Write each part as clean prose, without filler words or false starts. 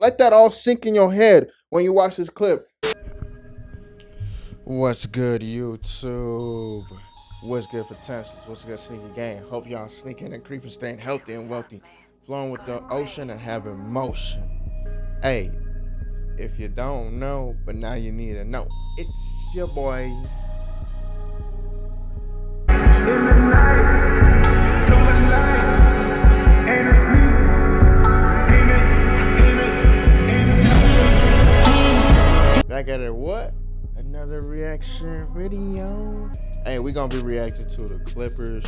Let that all sink in your head when you watch this clip. What's good, YouTube? What's good for Texas? What's good, sneaky gang? Hope y'all sneaking and creeping, staying healthy and wealthy, flowing with the ocean and having motion. Hey, if you don't know, but now you need to know, it's your boy. Back at it, what? Another reaction video. Hey, we gonna be reacting to the Clippers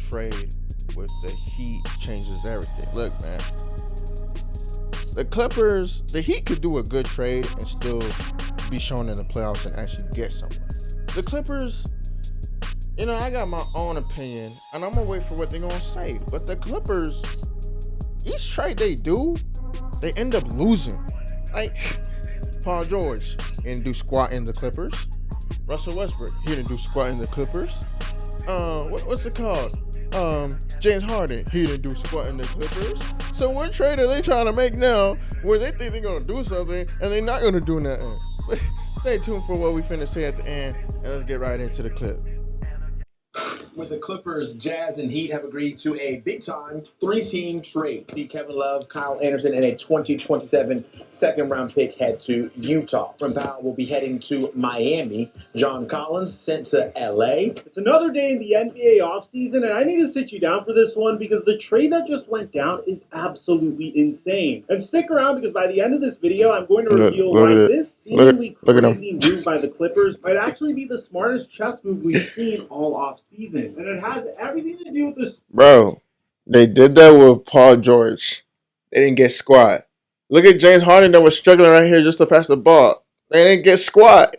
trade with the Heat changes everything. Look, man, the Clippers, the Heat could do a good trade and still be shown in the playoffs and actually get somewhere. The Clippers, you know, I got my own opinion, and I'm gonna wait for what they're gonna say. But the Clippers, each trade they do, they end up losing. Like Paul George, he didn't do squat in the Clippers. Russell Westbrook, he didn't do squat in the Clippers. What's it called? James Harden, he didn't do squat in the Clippers. So what trade are they trying to make now where they think they're gonna do something and they're not gonna do nothing? But stay tuned for what we finna say at the end, and let's get right into the clip. With the Clippers, Jazz, and Heat have agreed to a big-time three-team trade. See Kevin Love, Kyle Anderson, and a 2027 second-round pick head to Utah. From Powell will be heading to Miami. John Collins sent to L.A. It's another day in the NBA offseason, and I need to sit you down for this one because the trade that just went down is absolutely insane. And stick around because by the end of this video, I'm going to reveal why this seemingly crazy move by the Clippers might actually be the smartest chess move we've seen all offseason. And it has everything to do with this. Bro, they did that with Paul George. They didn't get squat. Look at James Harden that was struggling right here just to pass the ball. They didn't get squat.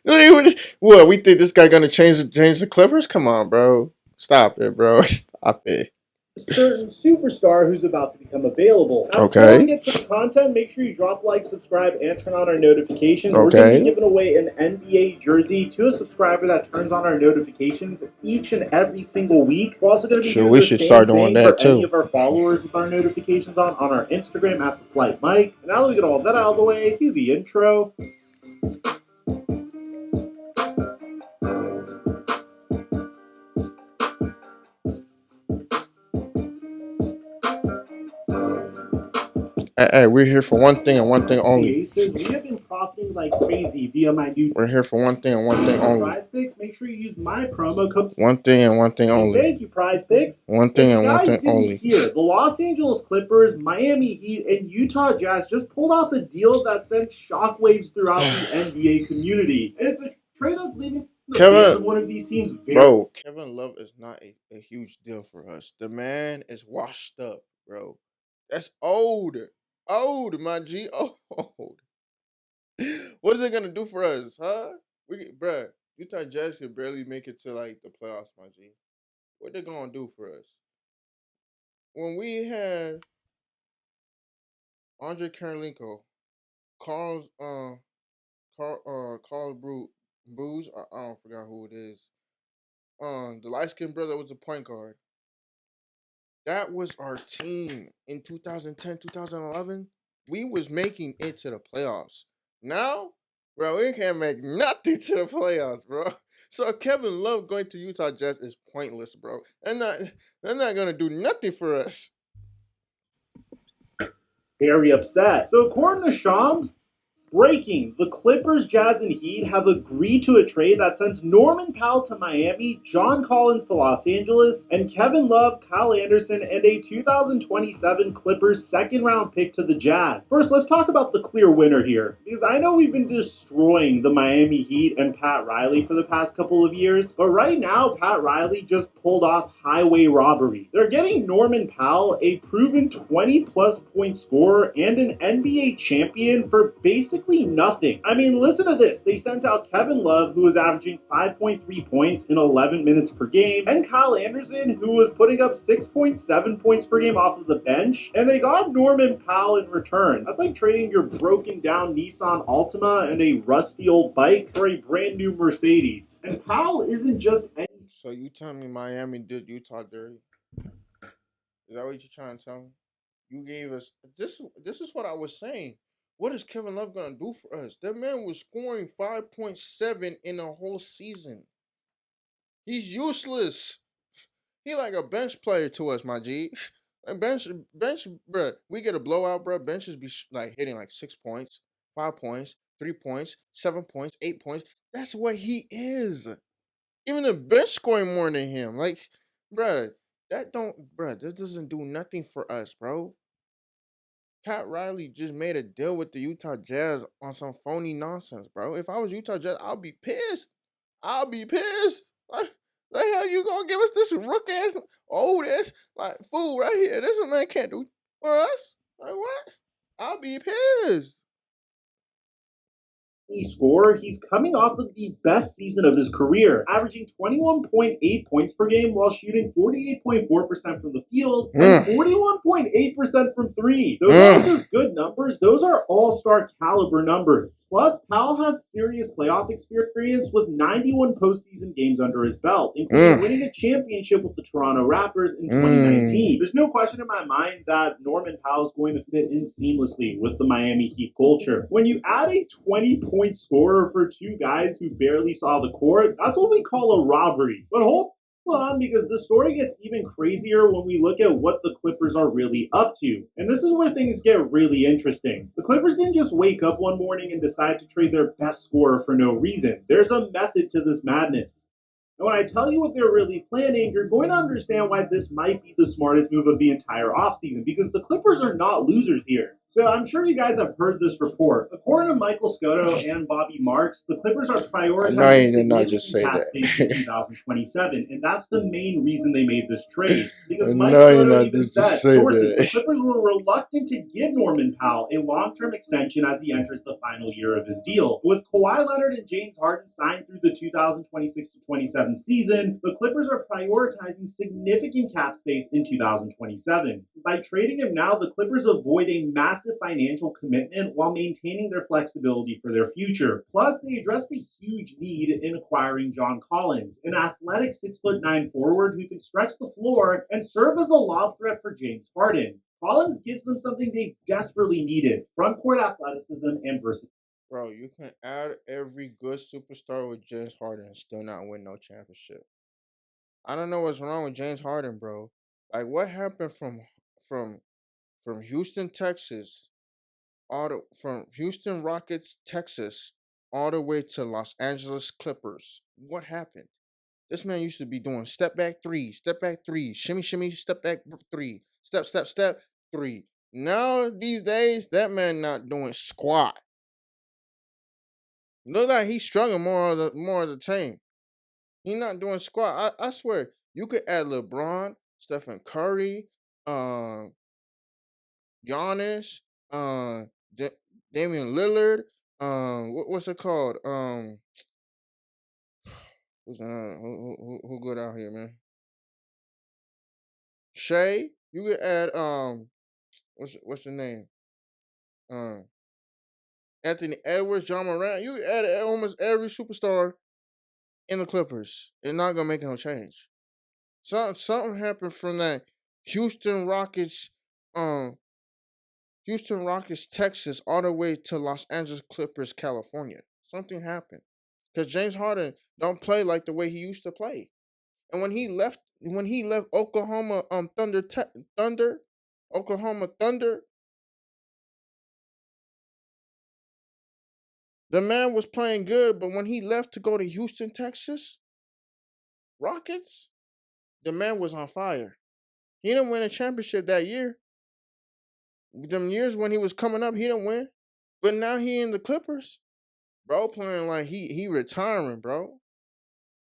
What, we think this guy gonna change the Clippers? Come on, bro. Stop it, bro. Stop it. Certain superstar who's about to become available. Now, Okay. before we get to the content, make sure you drop like, subscribe, and turn on our notifications. Okay. We're going to be giving away an NBA jersey to a subscriber that turns on our notifications each and every single week. We're also going to be doing the same start doing that for any of our followers with our notifications on our Instagram at the Flight Mike. And now that we get all that out of the way, cue the intro. Hey, we're here for one thing and one thing only. We have been profiting like crazy via my new. We're here for one thing and one thing only. Prize Picks, make sure you use my promo code. One thing and one thing only. Thank you, Prize Picks. One thing and one thing only. Here, the Los Angeles Clippers, Miami Heat, and Utah Jazz just pulled off a deal that sent shockwaves throughout the NBA community. And it's a trade that's leaving the fans of one of these teams. Bro, Kevin Love is not a huge deal for us. The man is washed up, bro. That's old. Old, my G. Old. What is it gonna do for us, huh? Bruh, Utah Jazz could barely make it to like the playoffs, my G. What they gonna do for us? When we had Andre Karolinko, Carl Booz, I don't forget who it is. The light skinned brother was the point guard. That was our team in 2010, 2011. We was making it to the playoffs. Now, bro, we can't make nothing to the playoffs, bro. So Kevin Love going to Utah Jazz is pointless, bro. They're not gonna do nothing for us. Very upset. So according to Shams, breaking, the Clippers, Jazz, and Heat have agreed to a trade that sends Norman Powell to Miami, John Collins to Los Angeles, and Kevin Love, Kyle Anderson, and a 2027 Clippers second-round pick to the Jazz. First, let's talk about the clear winner here, because I know we've been destroying the Miami Heat and Pat Riley for the past couple of years, but right now, Pat Riley just pulled off highway robbery. They're getting Norman Powell, a proven 20-plus point scorer and an NBA champion, for basically nothing. I mean, listen to this. They sent out Kevin Love, who was averaging 5.3 points in 11 minutes per game, and Kyle Anderson, who was putting up 6.7 points per game off of the bench, and they got Norman Powell in return. That's like trading your broken down Nissan Altima and a rusty old bike for a brand new Mercedes. And Powell isn't just any. So you telling me Miami did Utah dirty? Is that what you're trying to tell me? You gave us this. This is what I was saying. What is Kevin Love gonna do for us? That man was scoring 5.7 in a whole season. He's useless. He like a bench player to us, my G. And bench, bruh. We get a blowout, bruh. Benches be like hitting like 6 points, 5 points, 3 points, 7 points, 8 points. That's what he is. Even the bench scoring more than him. Like, bruh, this doesn't do nothing for us, bro. Pat Riley just made a deal with the Utah Jazz on some phony nonsense, bro. If I was Utah Jazz, I'll be pissed. I'll be pissed. Like, the hell you gonna give us this rook ass old ass like fool right here? This man can't do for us. Like what? I'll be pissed. Score, he's coming off of the best season of his career, averaging 21.8 points per game while shooting 48.4% from the field and 41.8% from three. Those aren't just good numbers, those are all-star caliber numbers. Plus, Powell has serious playoff experience with 91 postseason games under his belt, including winning a championship with the Toronto Raptors in 2019. There's no question in my mind that Norman Powell is going to fit in seamlessly with the Miami Heat culture. When you add a 20-point scorer for two guys who barely saw the court, that's what we call a robbery. But hold on, because the story gets even crazier when we look at what the Clippers are really up to. And this is where things get really interesting. The Clippers didn't just wake up one morning and decide to trade their best scorer for no reason. There's a method to this madness. And when I tell you what they're really planning, you're going to understand why this might be the smartest move of the entire offseason, because the Clippers are not losers here. So I'm sure you guys have heard this report. According to Michael Scotto and Bobby Marks, the Clippers are prioritizing significant cap space in 2027, and that's the main reason they made this trade. Because Mike Scotto even said, sources, the Clippers were reluctant to give Norman Powell a long-term extension as he enters the final year of his deal. With Kawhi Leonard and James Harden signed through the 2026-27 season, the Clippers are prioritizing significant cap space in 2027. By trading him now, the Clippers avoid a massive financial commitment while maintaining their flexibility for their future. Plus, they addressed a huge need in acquiring John Collins, an athletic 6'9" forward who can stretch the floor and serve as a lob threat for James Harden. Collins gives them something they desperately needed: front-court athleticism and versatility. Bro, you can add every good superstar with James Harden and still not win no championship. I don't know what's wrong with James Harden, bro. Like, what happened from Houston, Texas, from Houston Rockets, Texas, all the way to Los Angeles Clippers? What happened? This man used to be doing step back three, shimmy, shimmy, step back three, step three. Now these days, that man not doing squat. Look like he's struggling more of the team. He not doing squat. I swear, you could add LeBron, Stephen Curry, Giannis, Damian Lillard, what's it called? Who good out here, man? Shea. You could add what's the name? Anthony Edwards, John Morant. You could add almost every superstar in the Clippers. It's not gonna make no change. Something happened from that Houston Rockets, Texas, all the way to Los Angeles Clippers, California. Something happened because James Harden don't play like the way he used to play. And when he left Oklahoma, Oklahoma Thunder, the man was playing good. But when he left to go to Houston, Texas, Rockets, the man was on fire. He didn't win a championship that year. Them years when he was coming up, he didn't win. But now he in the Clippers, bro, playing like he retiring, bro.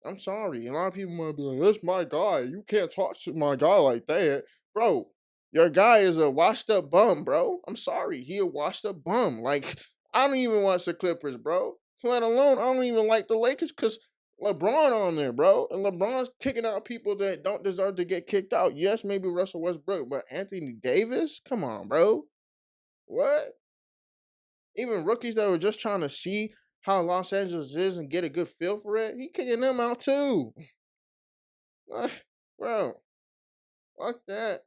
I'm sorry. A lot of people might be like, "That's my guy. You can't talk to my guy like that, bro." Your guy is a washed up bum, bro. I'm sorry. He a washed up bum. Like, I don't even watch the Clippers, bro. Let alone I don't even like the Lakers because LeBron on there, bro. And LeBron's kicking out people that don't deserve to get kicked out. Yes, maybe Russell Westbrook, but Anthony Davis? Come on, bro. What? Even rookies that were just trying to see how Los Angeles is and get a good feel for it, he kicking them out too. Bro, fuck that.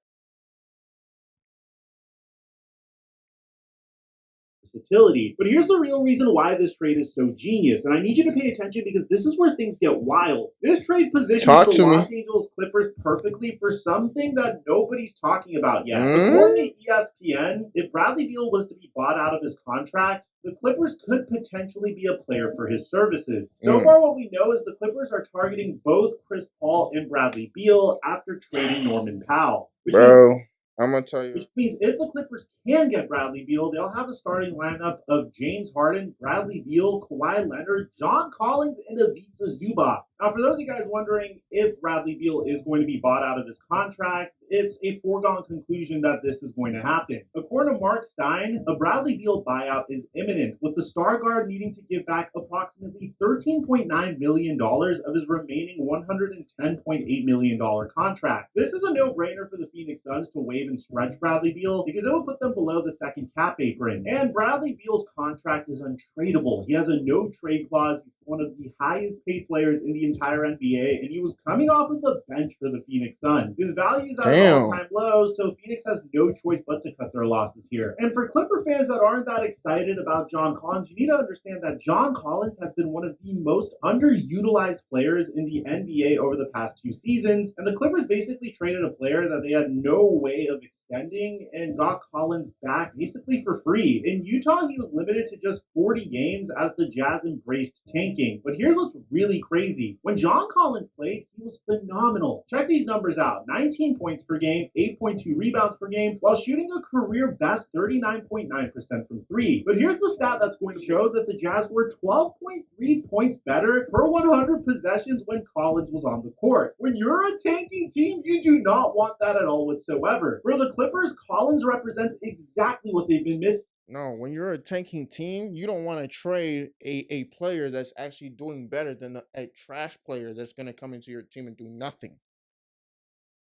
versatility. But here's the real reason why this trade is so genius, and I need you to pay attention because this is where things get wild. This trade positions Talk the to me. Los Angeles Clippers perfectly for something that nobody's talking about yet. According to ESPN, if Bradley Beal was to be bought out of his contract, the Clippers could potentially be a player for his services. So far, what we know is the Clippers are targeting both Chris Paul and Bradley Beal after trading Norman Powell. Bro, I'm going to tell you. Which means if the Clippers can get Bradley Beal, they'll have a starting lineup of James Harden, Bradley Beal, Kawhi Leonard, John Collins, and Ivica Zubac. Now, for those of you guys wondering if Bradley Beal is going to be bought out of his contract, it's a foregone conclusion that this is going to happen. According to Mark Stein, a Bradley Beal buyout is imminent, with the star guard needing to give back approximately $13.9 million of his remaining $110.8 million contract. This is a no-brainer for the Phoenix Suns to waive and stretch Bradley Beal because it will put them below the second cap apron. And Bradley Beal's contract is untradeable. He has a no-trade clause. He's one of the highest paid players in the entire NBA, and he was coming off of the bench for the Phoenix Suns. His value is at an all-time low, so Phoenix has no choice but to cut their losses here. And for Clipper fans that aren't that excited about John Collins, you need to understand that John Collins has been one of the most underutilized players in the NBA over the past 2 seasons, and the Clippers basically traded a player that they had no way of extending and got Collins back basically for free. In Utah, he was limited to just 40 games as the Jazz embraced tanking. But here's what's really crazy. When John Collins played, he was phenomenal. Check these numbers out. 19 points per game, 8.2 rebounds per game, while shooting a career best 39.9% from three. But here's the stat that's going to show that the Jazz were 12.3 points better per 100 possessions when Collins was on the court. When you're a tanking team, you do not want that at all whatsoever. For the Clippers, Collins represents exactly what they've been missing. No, when you're a tanking team, you don't want to trade a player that's actually doing better than a trash player that's going to come into your team and do nothing.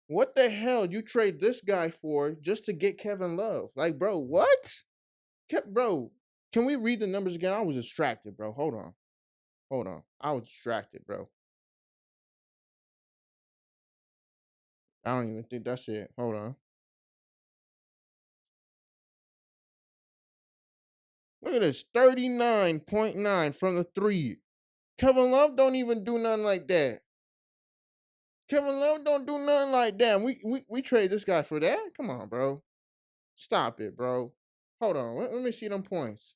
What the hell you trade this guy for just to get Kevin Love? Like, bro, what? Bro, can we read the numbers again? I was distracted, bro. Hold on. I was distracted, bro. I don't even think that's it. Hold on. Look at this, 39.9 from the three. Kevin Love don't even do nothing like that. Kevin Love don't do nothing like that. We trade this guy for that? Come on, bro. Stop it, bro. Hold on. Let me see them points.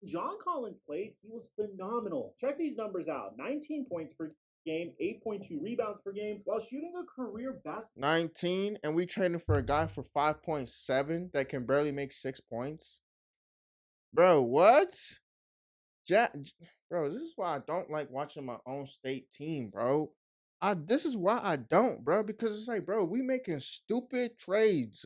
John Collins played, he was phenomenal. Check these numbers out. 19 points per game, 8.2 rebounds per game, while shooting a career best 19, and we trading for a guy for 5.7 that can barely make 6 points. Bro, what? Bro, this is why I don't like watching my own state team, bro. This is why I don't, bro, because it's like, bro, we making stupid trades.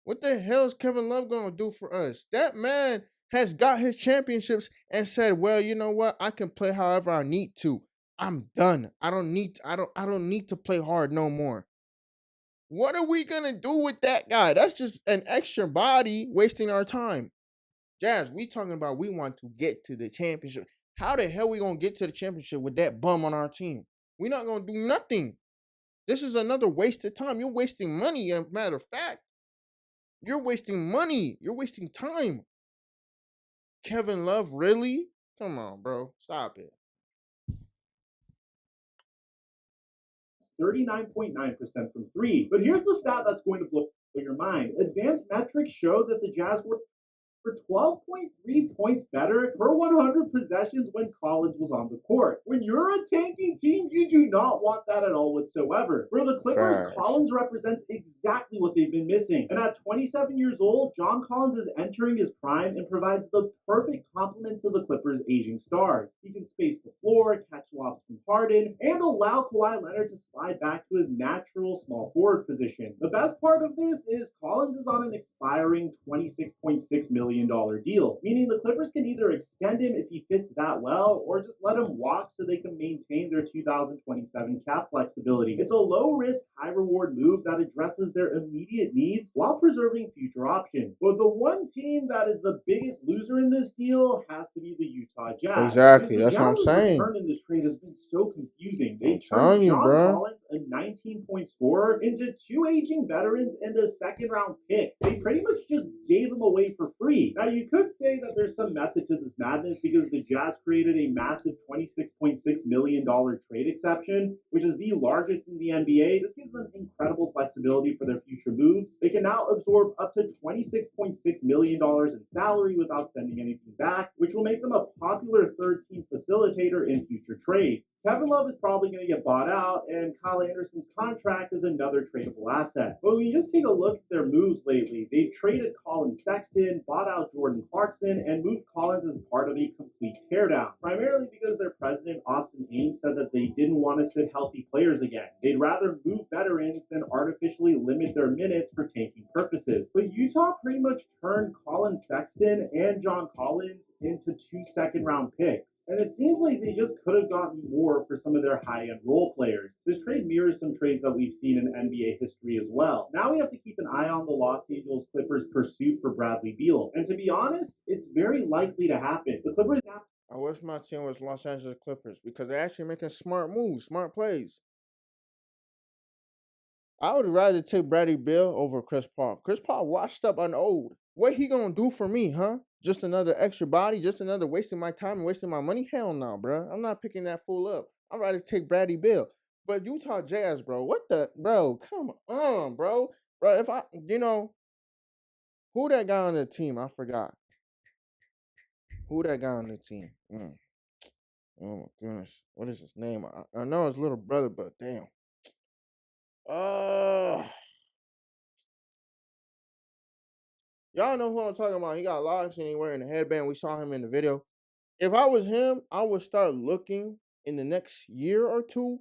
What the hell is Kevin Love gonna do for us? That man has got his championships and said, well, you know what? I can play however I need to. I'm done. I don't need to play hard no more. What are we gonna do with that guy? That's just an extra body wasting our time. Jazz, we talking about we want to get to the championship. How the hell we gonna get to the championship with that bum on our team? We're not gonna do nothing. This is another waste of time. You're wasting money, as a matter of fact. You're wasting money. You're wasting time. Kevin Love, really? Come on, bro. Stop it. 39.9% from three. But here's the stat that's going to blow your mind. Advanced metrics show that the Jazz were for 12.3 points better per 100 possessions when Collins was on the court. When you're a tanking team, you do not want that at all whatsoever. For the Clippers, Collins represents exactly what they've been missing. And at 27 years old, John Collins is entering his prime and provides the perfect complement to the Clippers' aging stars. He can space the floor, catch lobs from Harden, and allow Kawhi Leonard to slide back to his natural small forward position. The best part of this is Collins is on an expiring $26.6 million deal, meaning the Clippers can either extend him if he fits that well or just let him walk so they can maintain their 2027 cap flexibility. It's a low-risk, high-reward move that addresses their immediate needs while preserving future options. But the one team that is the biggest loser in this deal has to be the Utah Jazz. Exactly, that's what I'm saying. The return in this trade has been so confusing. They I'm telling turned you, John bro. Collins, a 19-point scorer, into 2 aging veterans and a second-round pick. They pretty much just gave them away for free. Now, you could say that there's some method to this madness because the Jazz created a massive $26.6 million trade exception, which is the largest in the NBA. This gives them incredible flexibility for their future moves. They can now absorb up to $26.6 million in salary without sending anything back, which will make them a popular third-team facilitator in future trades. Kevin Love is probably going to get bought out, and Kyle Anderson's contract is another tradable asset. But when you just take a look at their moves lately, they've traded Colin Sexton, bought out Jordan Clarkson, and moved Collins as part of a complete teardown, primarily because their president, Austin Ames, said that they didn't want to sit healthy players again. They'd rather move veterans than artificially limit their minutes for tanking purposes. But Utah pretty much turned Colin Sexton and John Collins into 2 second-round picks. And it seems like they just could have gotten more for some of their high-end role players. This trade mirrors some trades that we've seen in NBA history as well. Now we have to keep an eye on the Los Angeles Clippers' pursuit for Bradley Beal. And to be honest, it's very likely to happen. The Clippers have... I wish my team was Los Angeles Clippers because they're actually making smart moves, smart plays. I would rather take Bradley Beal over Chris Paul. Chris Paul washed up and old. What he gonna do for me, huh? Just another extra body? Just another wasting my time and wasting my money? Hell no, bro. I'm not picking that fool up. I'd rather take Bradley Beal. But Utah Jazz, bro, what the... Bro, come on, bro. Bro, if I... who that guy on the team? I forgot. Who that guy on the team? Oh, my goodness. What is his name? I know his little brother, but damn. Y'all know who I'm talking about. He got locks and he wearing a headband. We saw him in the video. If I was him, I would start looking in the next year or two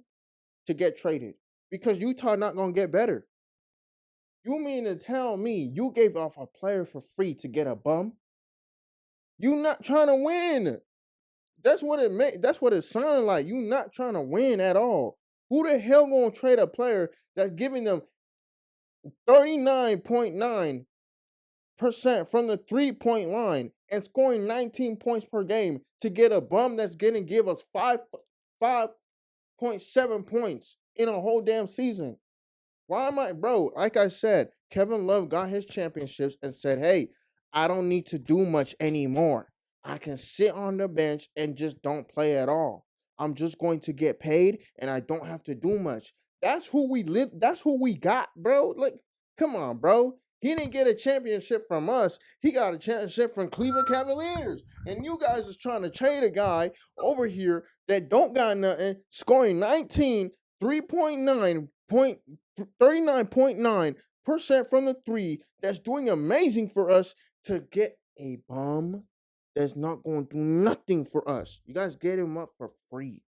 to get traded. Because Utah not going to get better. You mean to tell me you gave off a player for free to get a bum? You not trying to win. That's what it sounded like. You not trying to win at all. Who the hell going to trade a player that's giving them 39.9% from the 3-point line and scoring 19 points per game to get a bum that's going to give us 5.7 points in a whole damn season? Why am I, bro? Like I said, Kevin Love got his championships and said, hey, I don't need to do much anymore. I can sit on the bench and just don't play at all. I'm just going to get paid and I don't have to do much. That's who we live. That's who we got, bro. Like, come on, bro. He didn't get a championship from us. He got a championship from Cleveland Cavaliers. And you guys is trying to trade a guy over here that don't got nothing, scoring 39.9% from the three, that's doing amazing for us, to get a bum that's not going to do nothing for us. You guys get him up for free.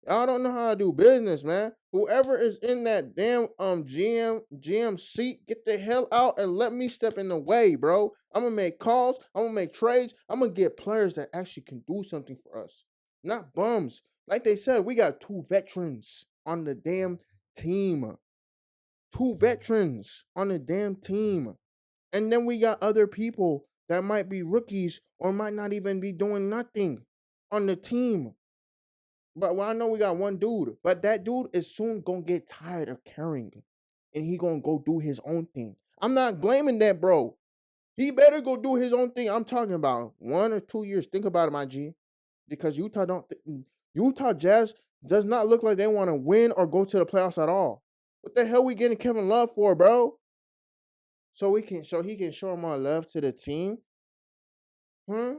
Y'all don't know how to do business, man. Whoever is in that damn GM seat, get the hell out and let me step in the way, bro. I'm gonna make calls. I'm gonna make trades. I'm gonna get players that actually can do something for us, not bums. Like they said, we got 2 veterans on the damn team. 2 veterans on the damn team. And then we got other people that might be rookies or might not even be doing nothing on the team. But I know we got one dude, but that dude is soon going to get tired of carrying and he going to go do his own thing. I'm not blaming that, bro. He better go do his own thing. I'm talking about 1 or 2 years. Think about it, my G. Because Utah Jazz does not look like they want to win or go to the playoffs at all. What the hell we getting Kevin Love for, bro? So he can show more love to the team? Huh?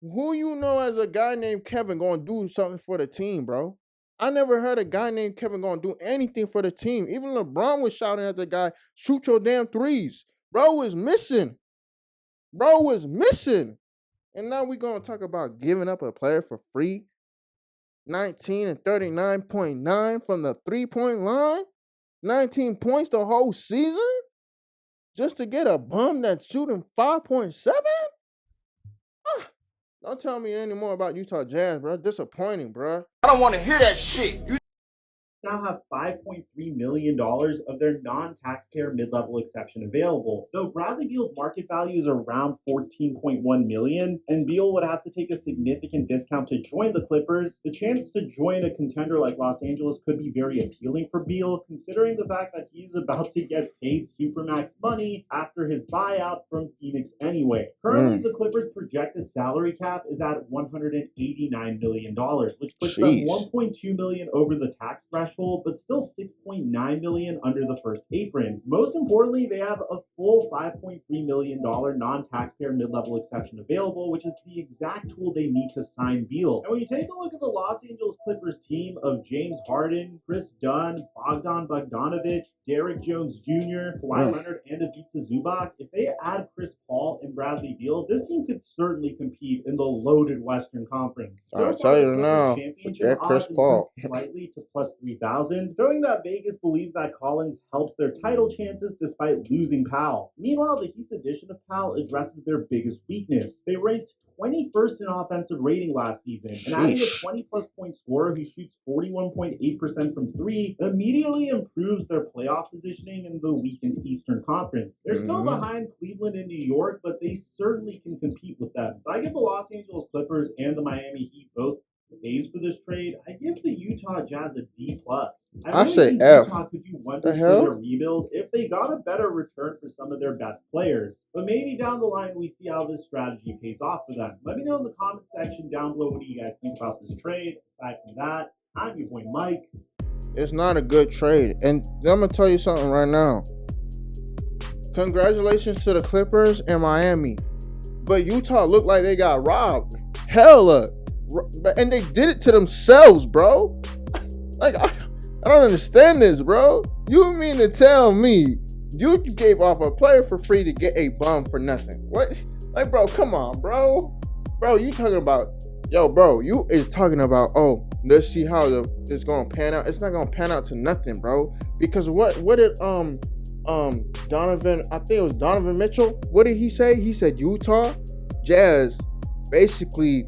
Who you know as a guy named Kevin going to do something for the team, bro? I never heard a guy named Kevin going to do anything for the team. Even LeBron was shouting at the guy, shoot your damn threes. Bro was missing. And now we're going to talk about giving up a player for free. 19 and 39.9 from the 3-point line. 19 points the whole season? Just to get a bum that's shooting 5.7? Don't tell me any more about Utah Jazz, bro. Disappointing, bro. I don't want to hear that shit. now have $5.3 million of their non-taxpayer mid-level exception available. Though Bradley Beal's market value is around $14.1 million, and Beal would have to take a significant discount to join the Clippers, the chance to join a contender like Los Angeles could be very appealing for Beal, considering the fact that he's about to get paid supermax money after his buyout from Phoenix anyway. Currently, the Clippers' projected salary cap is at $189 million, which puts them $1.2 million over the tax threshold, but still $6.9 million under the first apron. Most importantly, they have a full $5.3 million non-taxpayer mid-level exception available, which is the exact tool they need to sign Beal. And when you take a look at the Los Angeles Clippers team of James Harden, Chris Dunn, Bogdan Bogdanovic, Derrick Jones Jr., Kawhi Leonard, and Ivica Zubac, if they add Chris Paul and Bradley Beal, this team could certainly compete in the loaded Western Conference. I'll tell you now, forget Chris Paul. Slightly to plus 3,000, showing that Vegas believes that Collins helps their title chances despite losing Powell. Meanwhile, the Heat's addition of Powell addresses their biggest weakness. They ranked 21st in offensive rating last season, and adding a 20-plus point scorer who shoots 41.8% from three immediately improves their playoff positioning in the weakened Eastern Conference. They're still behind Cleveland and New York, but they certainly can compete with them. So I give the Los Angeles Clippers and the Miami Heat both A's for this trade. I give the Utah Jazz a D+. I really say think F. Utah could do wonders for their rebuild if they got a better return for some of their best players. But maybe down the line we see how this strategy pays off for them. Let me know in the comment section down below what do you guys think about this trade. Aside from that, I'm your boy Mike. It's not a good trade. And I'm going to tell you something right now. Congratulations to the Clippers and Miami. But Utah looked like they got robbed. Hella. And they did it to themselves, bro. Like, I don't understand this, bro. You mean to tell me you gave off a player for free to get a bum for nothing? What? Like, bro, come on, bro. Bro, you talking about, bro, you is talking about, let's see how it's going to pan out. It's not going to pan out to nothing, bro. Because what did, Donovan, I think it was Donovan Mitchell. What did he say? He said Utah Jazz basically,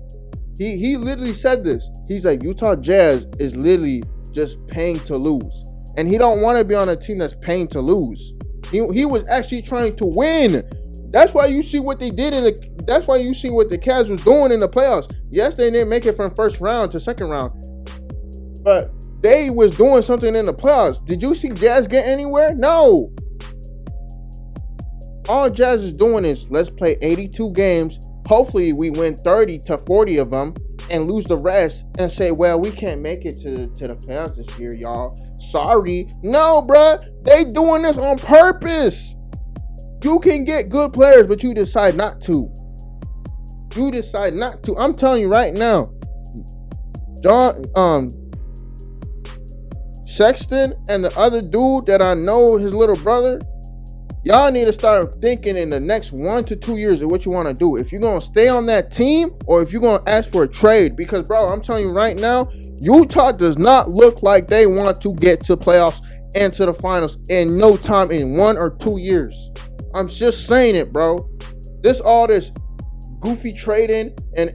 he literally said this. He's like, Utah Jazz is literally just paying to lose. And he don't want to be on a team that's paying to lose. He was actually trying to win. That's why you see what they did that's why you see what the Cavs was doing in the playoffs. Yes, they didn't make it from first round to second round. But they was doing something in the playoffs. Did you see Jazz get anywhere? No. All Jazz is doing is let's play 82 games. Hopefully we win 30 to 40 of them and lose the rest and say, well, we can't make it to the playoffs this year, y'all. Sorry. No, bruh. They doing this on purpose. You can get good players, but you decide not to. You decide not to. I'm telling you right now. Sexton and the other dude that I know, his little brother, y'all need to start thinking in the next 1 to 2 years of what you want to do. If you're going to stay on that team or if you're going to ask for a trade. Because, bro, I'm telling you right now, Utah does not look like they want to get to playoffs and to the finals in no time in 1 or 2 years. I'm just saying it, bro. All this goofy trading and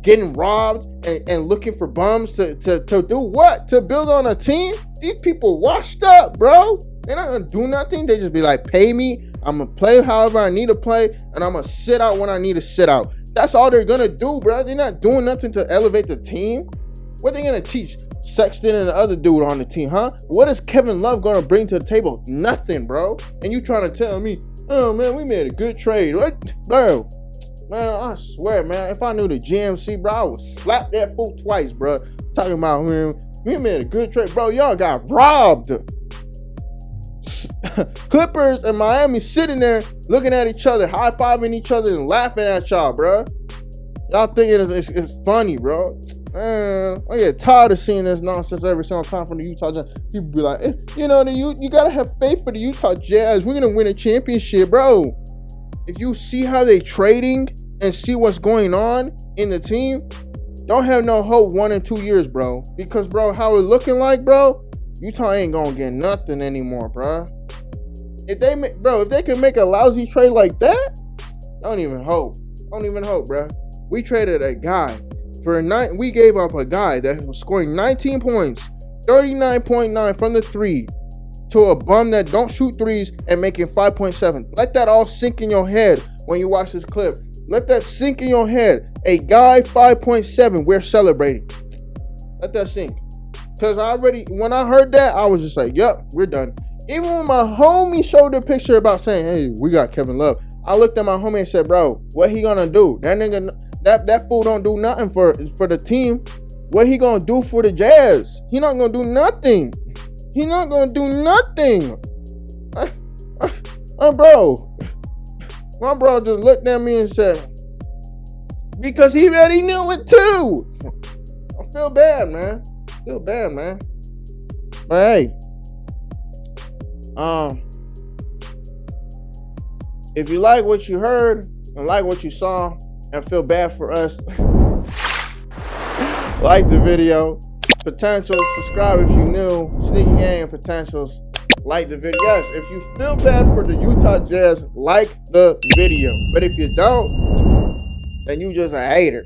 getting robbed and looking for bums to do what? To build on a team? These people washed up, bro. They're not gonna do nothing. They just be like, pay me. I'm gonna play however I need to play, and I'm gonna sit out when I need to sit out. That's all they're gonna do, bro. They're not doing nothing to elevate the team. What are they gonna teach Sexton and the other dude on the team, huh? What is Kevin Love gonna bring to the table? Nothing, bro. And you trying to tell me, oh man, we made a good trade. What, bro? Man, I swear, man, if I knew the GMC, bro, I would slap that fool twice, bro. Talking about, man, we made a good trade, bro. Y'all got robbed. Clippers and Miami sitting there looking at each other, high-fiving each other and laughing at y'all, bro. Y'all thinking it's funny, bro. Man, I get tired of seeing this nonsense every single time from the Utah Jazz. People be like, you gotta have faith for the Utah Jazz. We're gonna win a championship, bro. If you see how they trading and see what's going on in the team, don't have no hope 1 or 2 years, bro. Because, bro, how it looking like, bro, Utah ain't gonna get nothing anymore, bro. If they can make a lousy trade like that, don't even hope, bro. We traded a guy we gave up a guy that was scoring 19 points, 39.9 from the three to a bum that don't shoot threes and making 5.7. Let that all sink in your head when you watch this clip. Let that sink in your head. A guy 5.7, we're celebrating. Let that sink. Because when I heard that, I was just like, yep, we're done. Even when my homie showed the picture about saying, hey, we got Kevin Love, I looked at my homie and said, bro, what he gonna do? That nigga, that fool don't do nothing for the team. What he gonna do for the Jazz? He not gonna do nothing. He not gonna do nothing. Bro. My bro just looked at me and said, because he already knew it too. I feel bad, man. But hey, if you like what you heard and like what you saw and feel bad for us, like the video. Potentials, subscribe if you new. Sneaky Game Potentials, like the video. Yes, if you feel bad for the Utah Jazz, like the video. But if you don't, then you just a hater.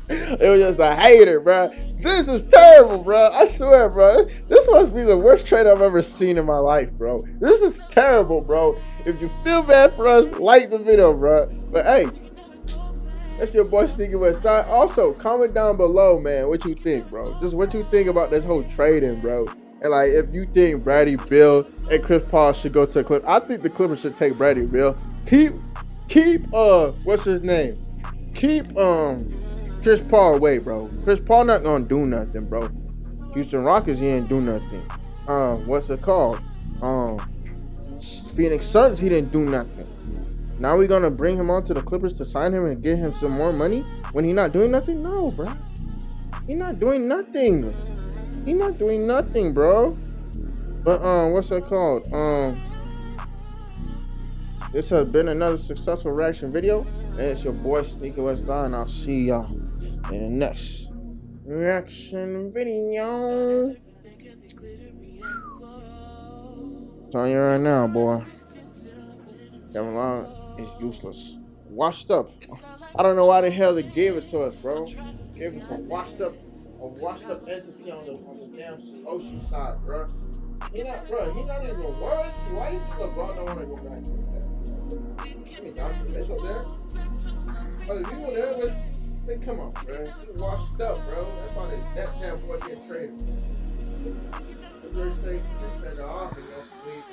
It was just a hater, bro. This is terrible, bro. I swear, bro. This must be the worst trade I've ever seen in my life, bro. This is terrible, bro. If you feel bad for us, like the video, bro. But hey, that's your boy Sneaky West. Also, comment down below, man, what you think, bro. Just what you think about this whole trading, bro. And like, if you think Bradley Beal and Chris Paul should go to the Clippers, I think the Clippers should take Bradley Beal. Keep what's his name? Keep Chris Paul away, bro. Chris Paul not gonna do nothing, bro. Houston Rockets, he ain't do nothing. What's it called? Phoenix Suns, he didn't do nothing. Now we gonna bring him on to the Clippers to sign him and get him some more money when he not doing nothing? No, bro. He not doing nothing. He not doing nothing, bro. But what's that called? This has been another successful reaction video. And it's your boy Sneaky West, and I'll see y'all in the next reaction video. Telling you right now, boy. Kevin Love is useless. Washed up. I don't know why the hell they gave it to us, bro. Gave us a washed up entity on the damn ocean side, bro. He not even worried. Why do you think LeBron don't want to go back to that? I mean, Dr. Mitchell there. Other people there, but come on, bro. He's washed up, bro. That's why that damn boy getting traded. They're safe. Just send it off and go sleep.